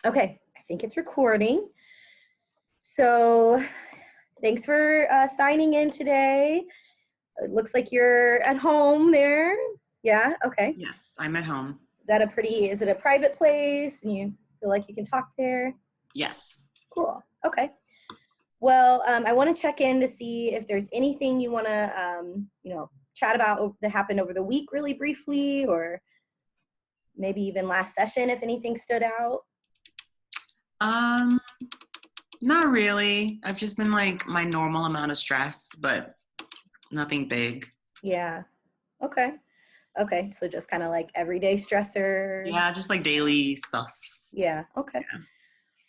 Okay, I think it's recording. So thanks for signing in today. It looks like you're at home there. Yeah, okay. Yes, I'm at home. Is it a private place and you feel like you can talk there? Yes. Cool, okay. Well, I want to check in to see if there's anything you want to, chat about that happened over the week really briefly, or maybe even last session if anything stood out. Not really. I've just been like my normal amount of stress, but nothing big. Yeah. Okay. So just kind of like everyday stressor. Yeah, just like daily stuff. Yeah. Okay. Yeah.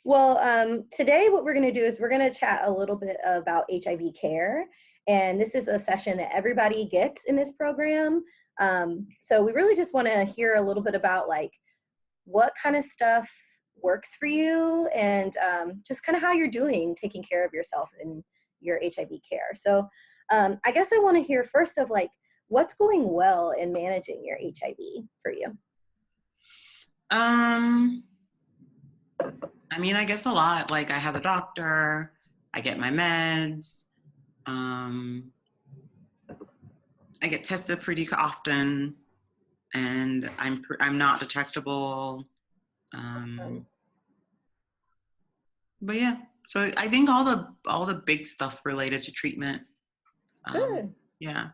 Well, today what we're going to do is we're going to chat a little bit about HIV care. And this is a session that everybody gets in this program. So we really just want to hear a little bit about like what kind of stuff works for you and just kind of how you're doing taking care of yourself in your HIV care. So I guess I want to hear first of like, what's going well in managing your HIV for you? I mean, I guess a lot. Like I have a doctor, I get my meds, I get tested pretty often, and I'm not detectable. But yeah, so I think all the big stuff related to treatment. Good. Yeah.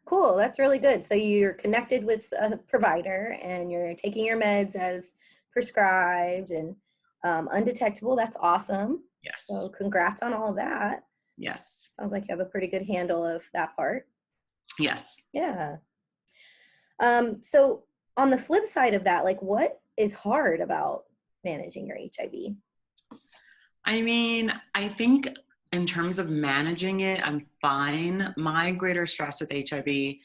Cool. That's really good. So you're connected with a provider and you're taking your meds as prescribed and undetectable. That's awesome. Yes. So congrats on all of that. Yes. Sounds like you have a pretty good handle of that part. Yes. Yeah. So on the flip side of that, like what is hard about managing your HIV? I mean, I think in terms of managing it, I'm fine. My greater stress with HIV,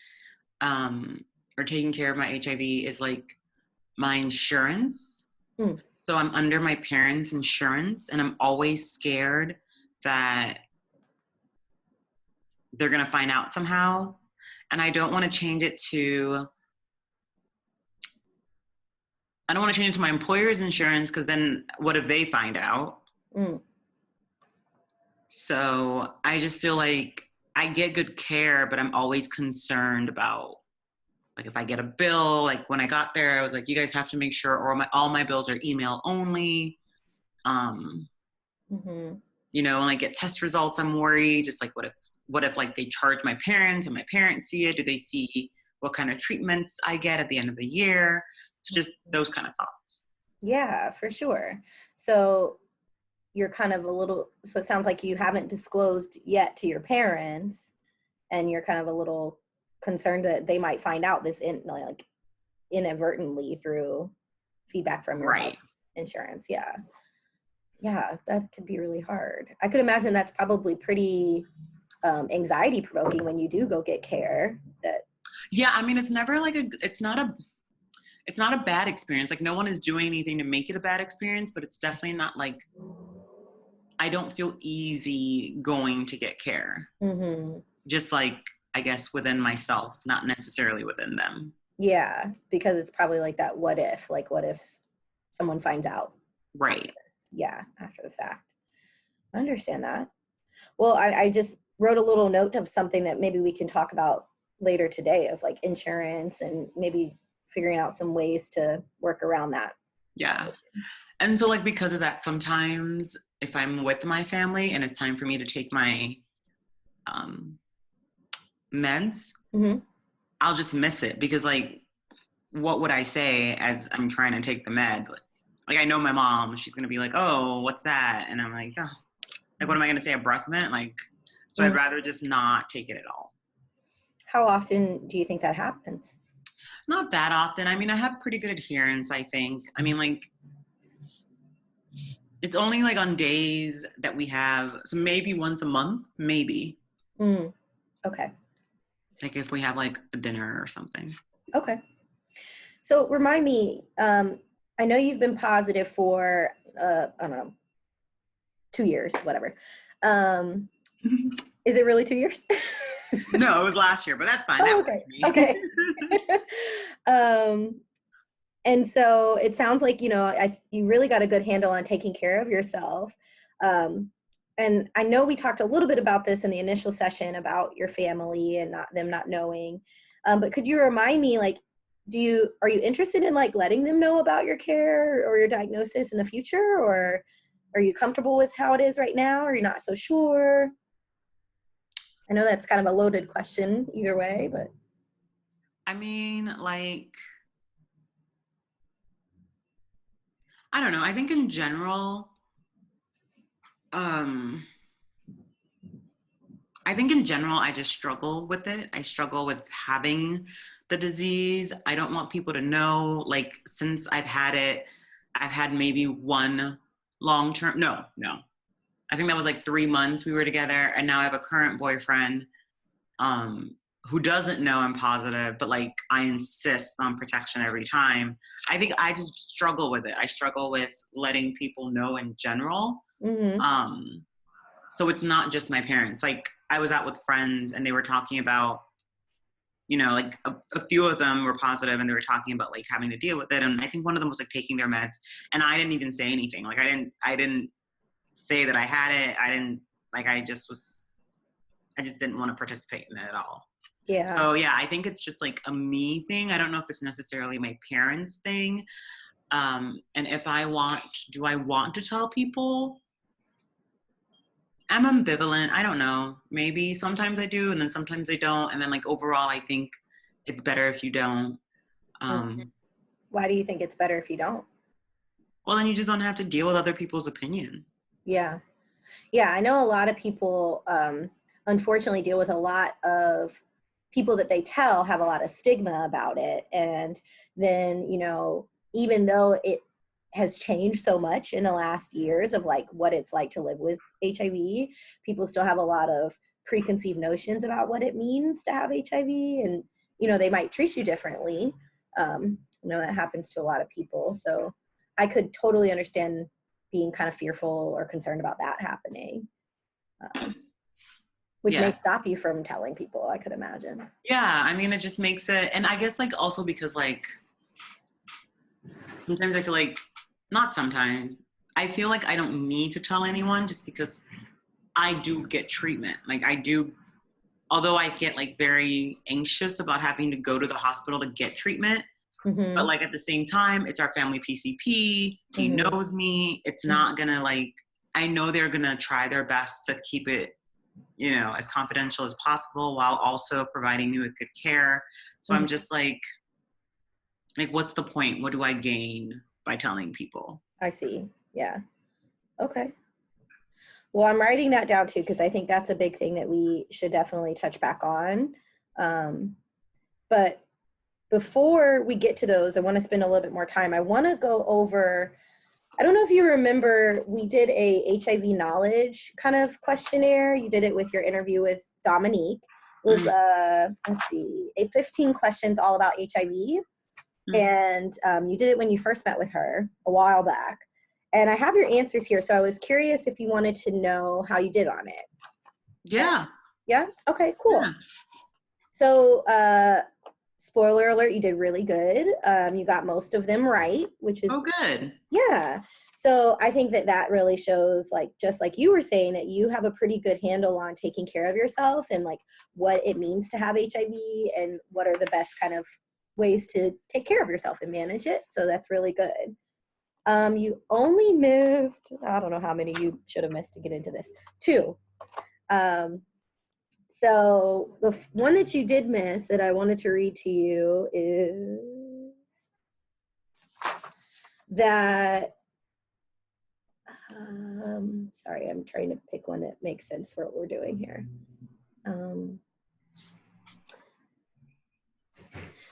or taking care of my HIV is like my insurance. So I'm under my parents' insurance and I'm always scared that they're going to find out somehow. And I don't want to change it to my employer's insurance because then what if they find out? So I just feel like I get good care, but I'm always concerned about like if I get a bill, like when I got there, I was like, you guys have to make sure all my bills are email only. You know, when I get test results, I'm worried. Just like what if like they charge my parents and my parents see it? Do they see what kind of treatments I get at the end of the year? So just those kind of thoughts. Yeah, for sure. So you're kind of so it sounds like you haven't disclosed yet to your parents and you're kind of a little concerned that they might find out this inadvertently through feedback from your insurance. Yeah, that could be really hard. I could imagine that's probably pretty anxiety provoking when you do go get care. Yeah, I mean, it's never like it's not a bad experience. Like no one is doing anything to make it a bad experience, but it's definitely not like I don't feel easy going to get care. Just like, I guess, within myself, not necessarily within them. Yeah, because it's probably like that what if someone finds out. Right. Yeah, after the fact. I understand that. Well, I just wrote a little note of something that maybe we can talk about later today of like insurance and maybe figuring out some ways to work around that. Yeah. And so like because of that, sometimes if I'm with my family and it's time for me to take my meds, I'll just miss it because like what would I say as I'm trying to take the med? Like I know my mom, she's gonna be like, oh, what's that? And I'm like, oh, like what am I gonna say, a breath mint? Like, so I'd rather just not take it at all. How often do you think that happens? Not that often. I mean, I have pretty good adherence, I think. I mean, like, it's only like on days that we have, so maybe once a month, maybe. Okay. Like if we have like a dinner or something. Okay. So remind me, I know you've been positive for, I don't know, 2 years, whatever. Is it really 2 years? No, it was last year, but that's fine. Oh, okay. Okay. And so it sounds like, you know, you really got a good handle on taking care of yourself. And I know we talked a little bit about this in the initial session about your family and them not knowing. But could you remind me, like, are you interested in like letting them know about your care or your diagnosis in the future, or are you comfortable with how it is right now, or you're not so sure? I know that's kind of a loaded question either way, but. I mean, like, I don't know. I think in general, I just struggle with it. I struggle with having the disease. I don't want people to know, like, since I've had it, I've had maybe one long-term, no. I think that was like 3 months we were together, and now I have a current boyfriend who doesn't know I'm positive, but like I insist on protection every time. I think I just struggle with it. I struggle with letting people know in general. Mm-hmm. So it's not just my parents. Like I was out with friends and they were talking about, you know, like a few of them were positive and they were talking about like having to deal with it. And I think one of them was like taking their meds, and I didn't even say anything. Like I didn't say that I had it. I just didn't want to participate in it at all. Yeah. So yeah, I think it's just like a me thing. I don't know if it's necessarily my parents' thing. And if do I want to tell people? I'm ambivalent. I don't know. Maybe sometimes I do, and then sometimes I don't. And then like overall, I think it's better if you don't. Why do you think it's better if you don't? Well, then you just don't have to deal with other people's opinion. Yeah. Yeah, I know a lot of people unfortunately deal with a lot of people that they tell have a lot of stigma about it. And then, you know, even though it has changed so much in the last years of like what it's like to live with HIV, people still have a lot of preconceived notions about what it means to have HIV. And, you know, they might treat you differently. You know, that happens to a lot of people. So I could totally understand being kind of fearful or concerned about that happening, which may stop you from telling people, I could imagine. Yeah, I mean, it just makes it, and I guess like also because like, sometimes I feel like, not sometimes, I feel like I don't need to tell anyone just because I do get treatment. Like I do, although I get like very anxious about having to go to the hospital to get treatment, Mm-hmm. but like at the same time, it's our family PCP. He knows me. It's not gonna like, I know they're gonna try their best to keep it, you know, as confidential as possible while also providing me with good care. So I'm just like, what's the point? What do I gain by telling people? I see. Yeah. Okay. Well, I'm writing that down too, because I think that's a big thing that we should definitely touch back on. But before we get to those, I want to spend a little bit more time. I want to go over, I don't know if you remember, we did a HIV knowledge kind of questionnaire. You did it with your interview with Dominique. It was, let's see, 15 questions all about HIV. And you did it when you first met with her a while back. And I have your answers here. So I was curious if you wanted to know how you did on it. Yeah. Yeah? Okay, cool. Yeah. So, spoiler alert, you did really good. You got most of them right, which is good. Yeah. So I think that really shows, like, just like you were saying, that you have a pretty good handle on taking care of yourself and like what it means to have HIV and what are the best kind of ways to take care of yourself and manage it. So that's really good. You only missed, I don't know how many you should have missed to get into this. 2. So the one that you did miss that I wanted to read to you is that, sorry, I'm trying to pick one that makes sense for what we're doing here.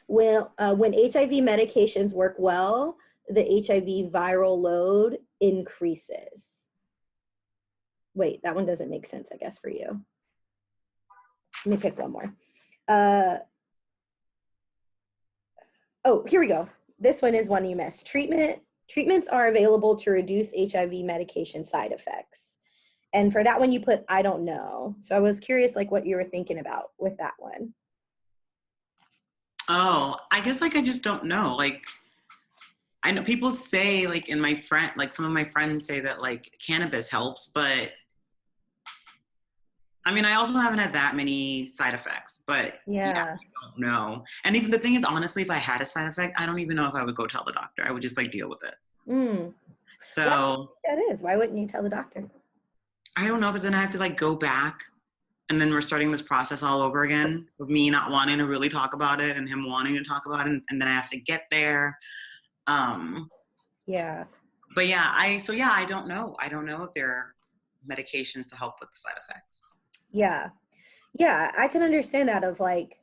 Well, when HIV medications work well, the HIV viral load increases. Wait, that one doesn't make sense, I guess, for you. Let me pick one more. Oh, here we go. This one is one you missed. Treatments are available to reduce HIV medication side effects. And for that one, you put, I don't know. So I was curious, like, what you were thinking about with that one. Oh, I guess, like, I just don't know. Like, I know people say like some of my friends say that like cannabis helps, but I mean, I also haven't had that many side effects, but yeah, I don't know. And even the thing is, honestly, if I had a side effect, I don't even know if I would go tell the doctor. I would just like deal with it. So that is, why wouldn't you tell the doctor? I don't know, because then I have to like go back and then we're starting this process all over again of me not wanting to really talk about it and him wanting to talk about it. And then I have to get there. Yeah. But yeah, I don't know. I don't know if there are medications to help with the side effects. Yeah. Yeah, I can understand that of like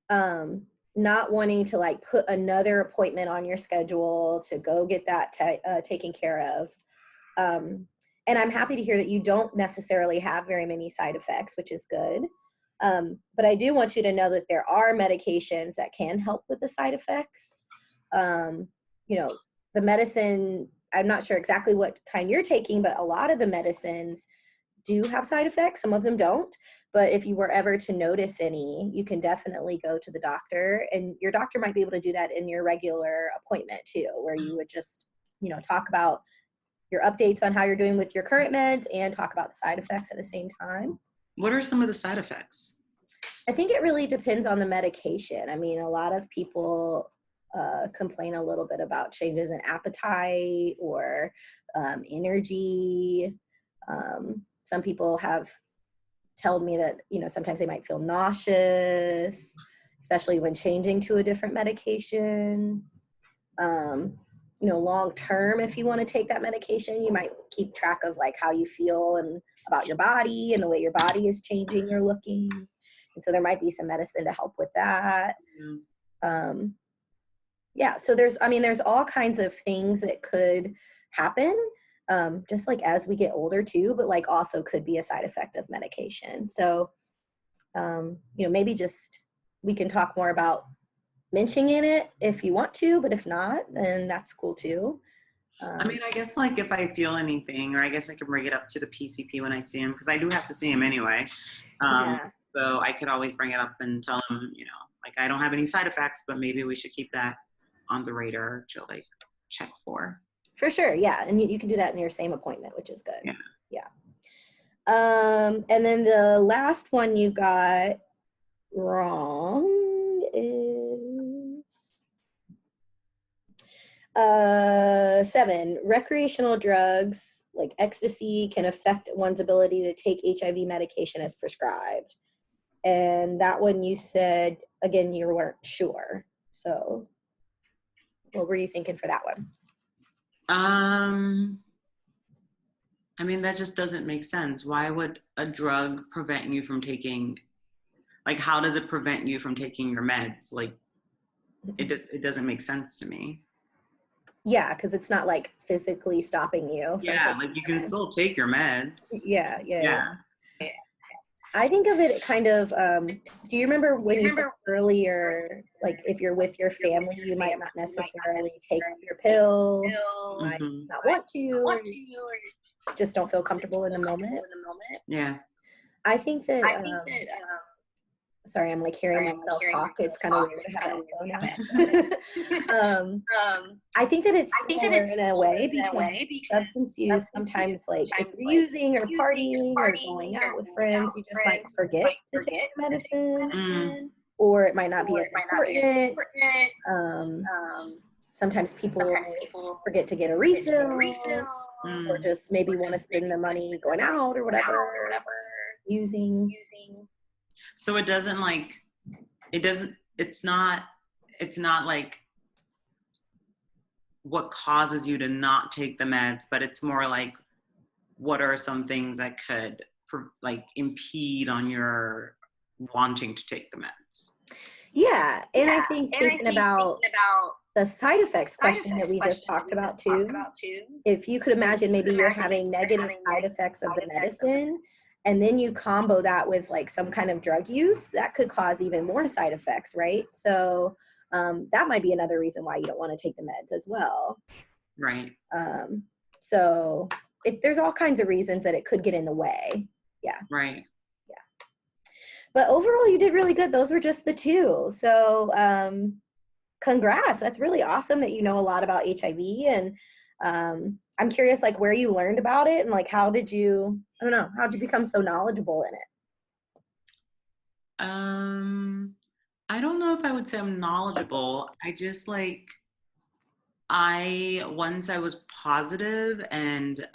not wanting to like put another appointment on your schedule to go get that taken care of. And I'm happy to hear that you don't necessarily have very many side effects, which is good. But I do want you to know that there are medications that can help with the side effects. You know, the medicine, I'm not sure exactly what kind you're taking, but a lot of the medicines do have side effects. Some of them don't. But if you were ever to notice any, you can definitely go to the doctor, and your doctor might be able to do that in your regular appointment too, where you would just, talk about your updates on how you're doing with your current meds and talk about the side effects at the same time. What are some of the side effects? I think it really depends on the medication. I mean, a lot of people complain a little bit about changes in appetite or energy. Some people have told me that, sometimes they might feel nauseous, especially when changing to a different medication. Long term, if you want to take that medication, you might keep track of like how you feel and about your body and the way your body is changing or looking. And so there might be some medicine to help with that. So there's all kinds of things that could happen, just like as we get older too, but like also could be a side effect of medication. So, maybe just, we can talk more about mentioning it if you want to, but if not, then that's cool too. I mean, I guess like if I feel anything, or I guess I can bring it up to the PCP when I see him, because I do have to see him anyway. So I could always bring it up and tell him, like I don't have any side effects, but maybe we should keep that on the radar to like check for. For sure, yeah, and you can do that in your same appointment, which is good. Yeah. And then the last one you got wrong is 7. Recreational drugs like ecstasy can affect one's ability to take HIV medication as prescribed. And that one you said, again, you weren't sure. So what were you thinking for that one? I mean, that just doesn't make sense. Why would a drug prevent you from taking, like, how does it prevent you from taking your meds? Like, it doesn't make sense to me. Yeah, because it's not like physically stopping you. Yeah, like you can still take your meds. Yeah. I think of it kind of, do you remember when you said earlier, like if you're with your family, you might not necessarily take your pill, might not want to, or just don't feel comfortable in the moment? Yeah. I think that, sorry, I'm like hearing myself talk. It's kind of weird to have it now. I think that it's in a way because substance use sometimes, like if you're using or partying or going out with friends, you just might forget to take medicine, or it might not be as important. Sometimes people forget to get a refill, or just maybe want to spend the money going out or whatever, using. So it doesn't like, it's not like what causes you to not take the meds, but it's more like, what are some things that could like impede on your wanting to take the meds? Yeah. And I think thinking about the side effects question that we just talked about too, if you could imagine maybe you're having negative side effects of the medicine, and then you combo that with like some kind of drug use, that could cause even more side effects, right? So that might be another reason why you don't want to take the meds as well. Right. So there's all kinds of reasons that it could get in the way. Yeah. Right. Yeah. But overall, you did really good. Those were just the 2. So congrats. That's really awesome that you know a lot about HIV. And I'm curious, like, where you learned about it and like, how'd you become so knowledgeable in it? I don't know if I would say I'm knowledgeable. I just like, once I was positive and,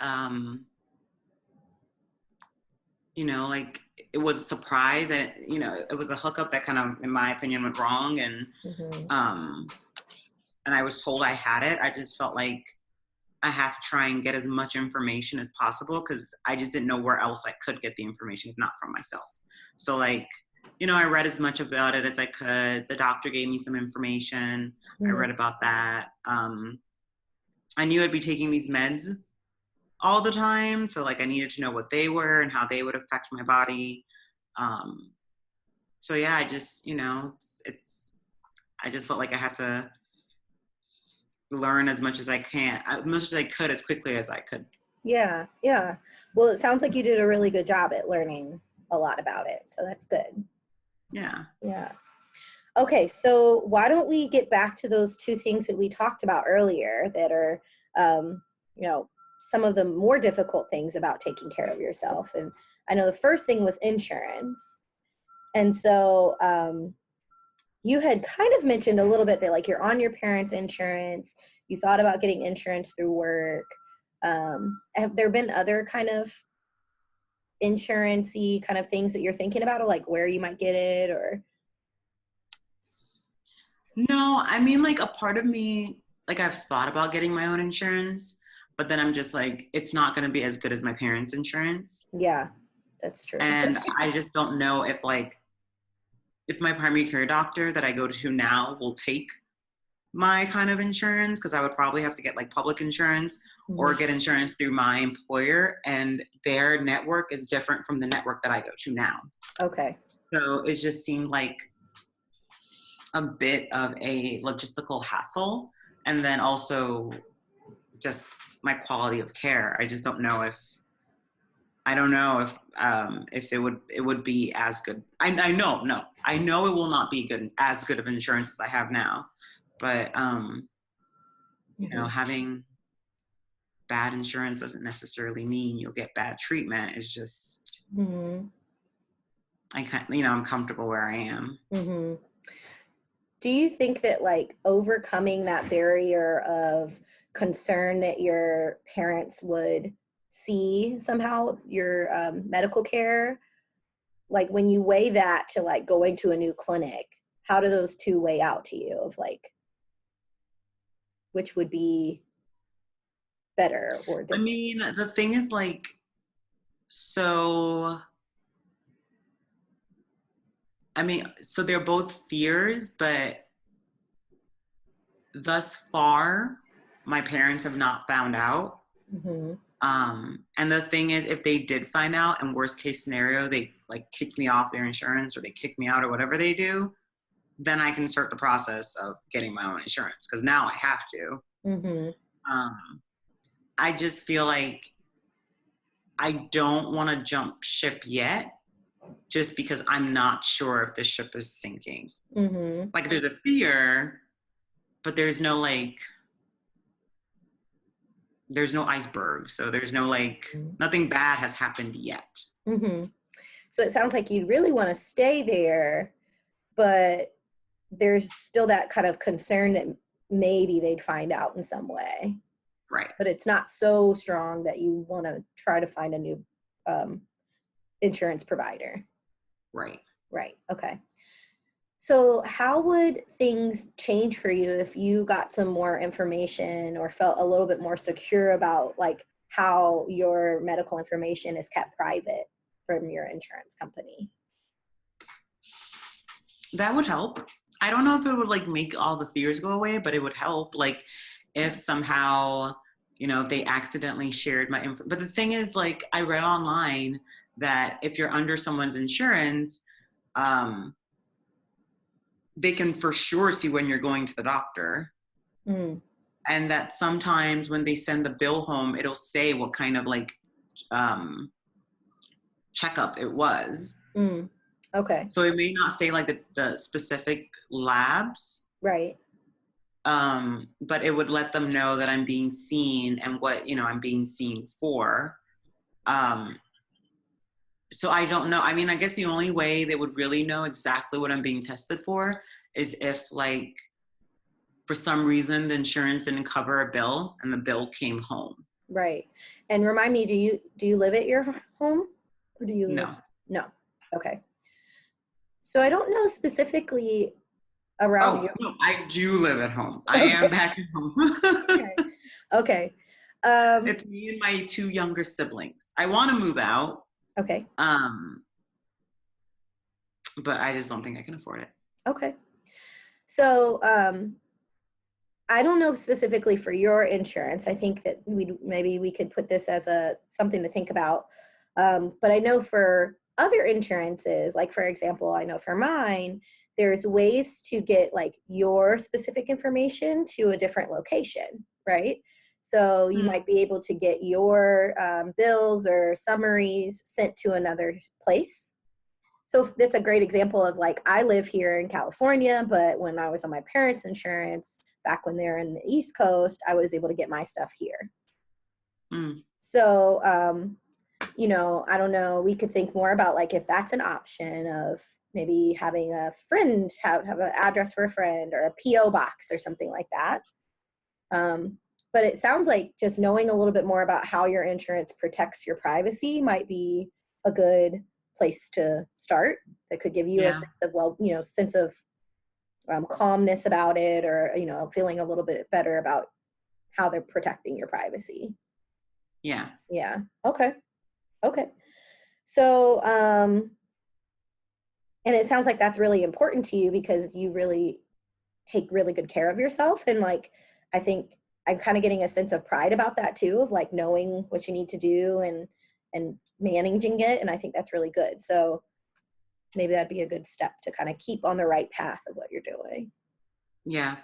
you know, like it was a surprise and, you know, it was a hookup that kind of, in my opinion, went wrong. And, and I was told I had it. I just felt like I had to try and get as much information as possible because I just didn't know where else I could get the information, if not from myself. So like, you know, I read as much about it as I could. The doctor gave me some information. I read about that. I knew I'd be taking these meds all the time. So like I needed to know what they were and how they would affect my body. So yeah, I just, you know, I just felt like I had to learn as much as I could, as quickly as I could. Yeah. Yeah. Well, it sounds like you did a really good job at learning a lot about it. So that's good. Yeah. Yeah. Okay. So why don't we get back to those two things that we talked about earlier that are, you know, some of the more difficult things about taking care of yourself. And I know the first thing was insurance. And so you had kind of mentioned a little bit that like you're on your parents' insurance, you thought about getting insurance through work. Have there been other kind of insurance-y kind of things that you're thinking about, or like where you might get it? Or No, I mean, like a part of me, like I've thought about getting my own insurance, but then I'm just like, it's not going to be as good as my parents' insurance. yeah, that's true. And I just don't know if my primary care doctor that I go to now will take my kind of insurance, because I would probably have to get like public insurance or get insurance through my employer, and their network is different from the network that I go to now. Okay. So it just seemed like a bit of a logistical hassle, and then also just my quality of care. I just don't know if if it would be as good. I know it will not be as good of insurance as I have now, but you know, having bad insurance doesn't necessarily mean you'll get bad treatment. It's just I'm comfortable where I am. Do you think that like overcoming that barrier of concern that your parents would see somehow your medical care, like when you weigh that to like going to a new clinic, how do those two weigh out to you of like which would be better or different? I mean, the thing is like, so they're both fears, but thus far, my parents have not found out. And the thing is, if they did find out, and worst case scenario, they like kick me off their insurance or they kick me out or whatever they do, then I can start the process of getting my own insurance, because now I have to. I just feel like I don't want to jump ship yet, just because I'm not sure if the ship is sinking. Like there's a fear, but there's no iceberg. So there's no nothing bad has happened yet. So it sounds like you'd really want to stay there, but there's still that kind of concern that maybe they'd find out in some way. Right. But it's not so strong that you want to try to find a new insurance provider. Right. Right. Okay. So how would things change for you if you got some more information or felt a little bit more secure about like how your medical information is kept private from your insurance company? That would help. I don't know if it would like make all the fears go away, but it would help. Like if somehow, you know, if they accidentally shared my info. But the thing is, like, I read online that if you're under someone's insurance, they can for sure see when you're going to the doctor. And that sometimes when they send the bill home, it'll say what kind of like checkup it was. Okay. So it may not say like the specific labs. Right. but it would let them know that I'm being seen and what, I'm being seen for. So I don't know. I mean, I guess the only way they would really know exactly what I'm being tested for is if, like, for some reason the insurance didn't cover a bill and the bill came home. Right. And remind me, do you live at your home, or do you live? No. No. Okay. So I don't know specifically around you. No, I do live at home. I Okay. am back at home. Okay. Okay. It's me and my 2 younger siblings. I want to move out. Okay. But I just don't think I can afford it. Okay. So, I don't know specifically for your insurance. I think that maybe we could put this as something to think about. But I know for other insurances, like for example, I know for mine, there's ways to get like your specific information to a different location, right? So you might be able to get your bills or summaries sent to another place. So that's a great example of, like, I live here in California, but when I was on my parents' insurance, back when they're in the East Coast, I was able to get my stuff here. So, I don't know, we could think more about, like, if that's an option of maybe having a friend have an address for a friend or a P.O. box or something like that. But it sounds like just knowing a little bit more about how your insurance protects your privacy might be a good place to start. That could give you a sense of calmness about it, or feeling a little bit better about how they're protecting your privacy. Yeah Okay. So and it sounds like that's really important to you because you really take really good care of yourself, and like I think I'm kind of getting a sense of pride about that too, of like knowing what you need to do and managing it. And I think that's really good. So maybe that'd be a good step to kind of keep on the right path of what you're doing. Yeah,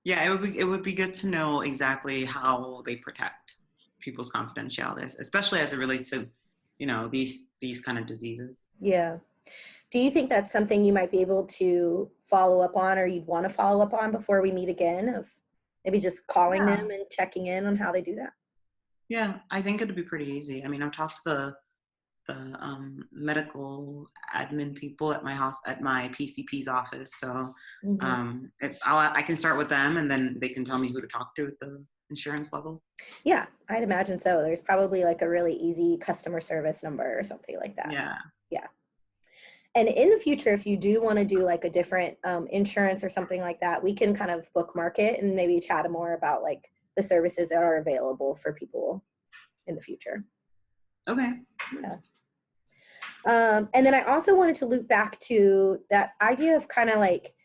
it would be good to know exactly how they protect people's confidentiality, especially as it relates to these kind of diseases. Yeah. Do you think that's something you might be able to follow up on, or you'd want to follow up on before we meet again, of maybe just calling them and checking in on how they do that? Yeah, I think it'd be pretty easy. I mean, I've talked to the medical admin people at my PCP's office. So I can start with them, and then they can tell me who to talk to at the insurance level. Yeah, I'd imagine so. There's probably like a really easy customer service number or something like that. Yeah. And in the future, if you do want to do like a different insurance or something like that, we can kind of bookmark it and maybe chat more about like the services that are available for people in the future. Okay. Yeah. And then I also wanted to loop back to that idea of kind of like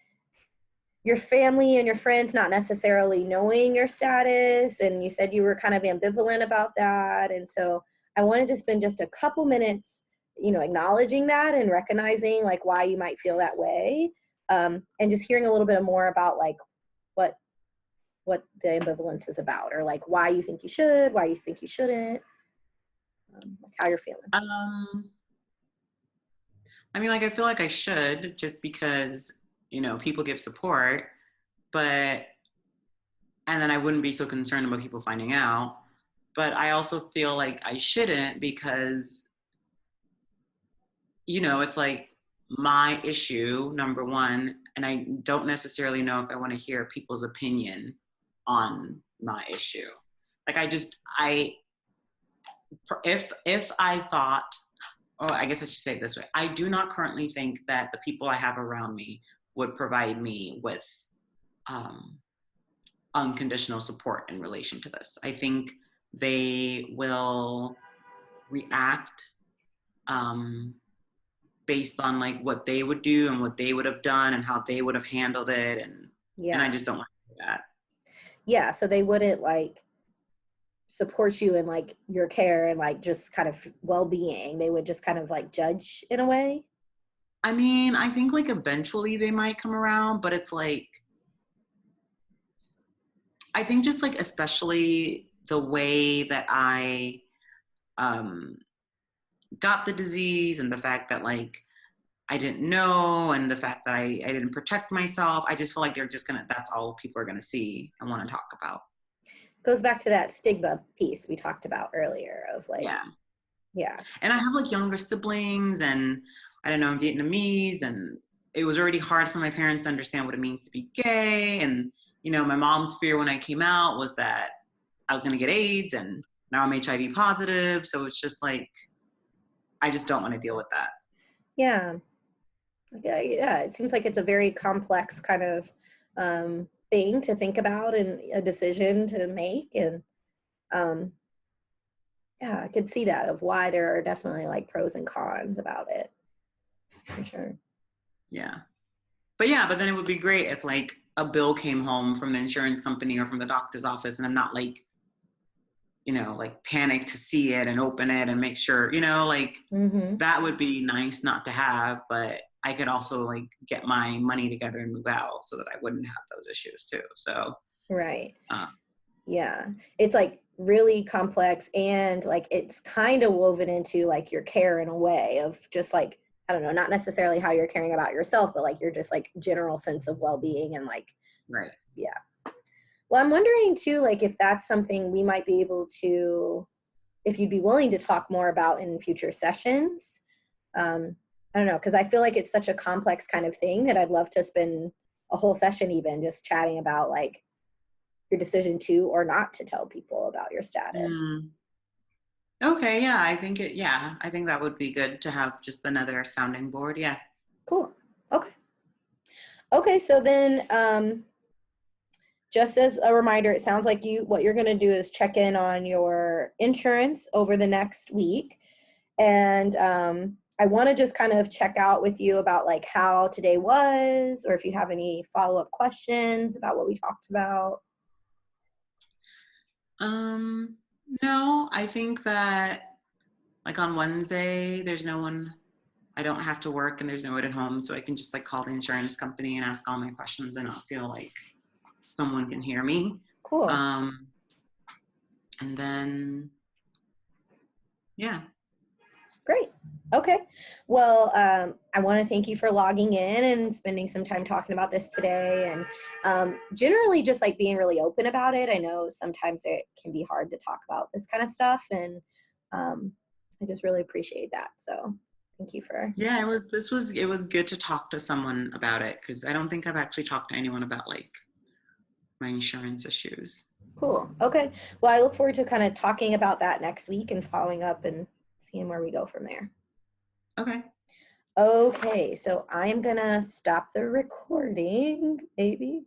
your family and your friends not necessarily knowing your status. And you said you were kind of ambivalent about that. And so I wanted to spend just a couple minutes, acknowledging that and recognizing like why you might feel that way. And just hearing a little bit more about like what the ambivalence is about, or like why you think you should, why you think you shouldn't, like how you're feeling. I mean, like, I feel like I should, just because, people give support, and then I wouldn't be so concerned about people finding out. But I also feel like I shouldn't because, it's like my issue, number one, and I don't necessarily know if I want to hear people's opinion on my issue. Like, if I thought, I guess I should say it this way. I do not currently think that the people I have around me would provide me with unconditional support in relation to this. I think they will react based on like what they would do and what they would have done and how they would have handled it. And I just don't want to do that. Yeah. So they wouldn't like support you in like your care and like just kind of well-being. They would just kind of like judge in a way. I mean, I think like eventually they might come around, but it's like, I think just like, especially the way that I got the disease and the fact that like I didn't know, and the fact that I didn't protect myself. I just feel like they're just that's all people are gonna see and want to talk about. Goes back to that stigma piece we talked about earlier of like, Yeah. yeah. And I have like younger siblings, and I don't know, I'm Vietnamese, and it was already hard for my parents to understand what it means to be gay. And, you know, my mom's fear when I came out was that I was going to get AIDS, and now I'm HIV positive. So it's just like, I just don't want to deal with that. Yeah. Yeah. It seems like it's a very complex kind of thing to think about and a decision to make. And yeah, I could see that of why there are definitely like pros and cons about it. For sure. Yeah. But then it would be great if like a bill came home from the insurance company or from the doctor's office, and I'm not like, you know, like panic to see it and open it and make sure, you know, like that would be nice not to have, but I could also like get my money together and move out so that I wouldn't have those issues too. So, right. Yeah. It's like really complex, and like it's kind of woven into like your care in a way of just like, I don't know, not necessarily how you're caring about yourself, but like your just like general sense of well-being and like, right. Yeah. Well, I'm wondering too, like if that's something we might be able to, if you'd be willing to talk more about in future sessions. I don't know, because I feel like it's such a complex kind of thing that I'd love to spend a whole session even just chatting about like your decision to or not to tell people about your status. Okay, yeah, I think that would be good to have just another sounding board. Yeah. Cool. Okay, so then just as a reminder, it sounds like what you're going to do is check in on your insurance over the next week. And I want to just kind of check out with you about like how today was, or if you have any follow-up questions about what we talked about. No, I think that like on Wednesday, there's no one, I don't have to work and there's no one at home. So I can just like call the insurance company and ask all my questions, and I'll feel like someone can hear me. Cool. And then, yeah. Great. Okay. Well, I want to thank you for logging in and spending some time talking about this today, and generally just like being really open about it. I know sometimes it can be hard to talk about this kind of stuff, and I just really appreciate that. So thank you for. Yeah, it was good to talk to someone about it, because I don't think I've actually talked to anyone about like my insurance issues. Cool. Okay. Well, I look forward to kind of talking about that next week and following up and seeing where we go from there. Okay. Okay, so I am gonna stop the recording, maybe.